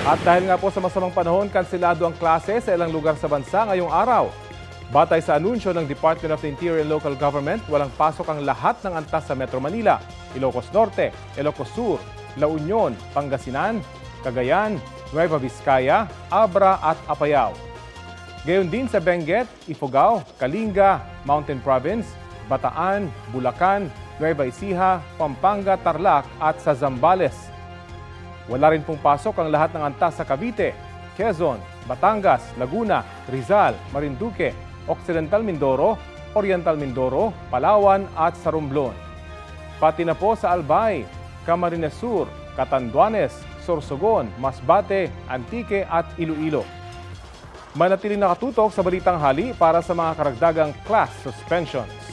At dahil nga po sa masamang panahon, kanselado ang klase sa ilang lugar sa bansa ngayong araw. Batay sa anunsyo ng Department of the Interior and Local Government, walang pasok ang lahat ng antas sa Metro Manila, Ilocos Norte, Ilocos Sur, La Union, Pangasinan, Cagayan, Nueva Vizcaya, Abra at Apayao. Gayon din sa Benguet, Ifugao, Kalinga, Mountain Province, Bataan, Bulacan, Nueva Ecija, Pampanga, Tarlac at sa Zambales. Wala rin pong pasok ang lahat ng antas sa Cavite, Quezon, Batangas, Laguna, Rizal, Marinduque, Occidental Mindoro, Oriental Mindoro, Palawan at sa Romblon. Pati na po sa Albay, Camarines Sur, Catanduanes, Sorsogon, Masbate, Antique at Iloilo. Manatiling nakatutok sa Balitang Hali para sa mga karagdagang class suspensions.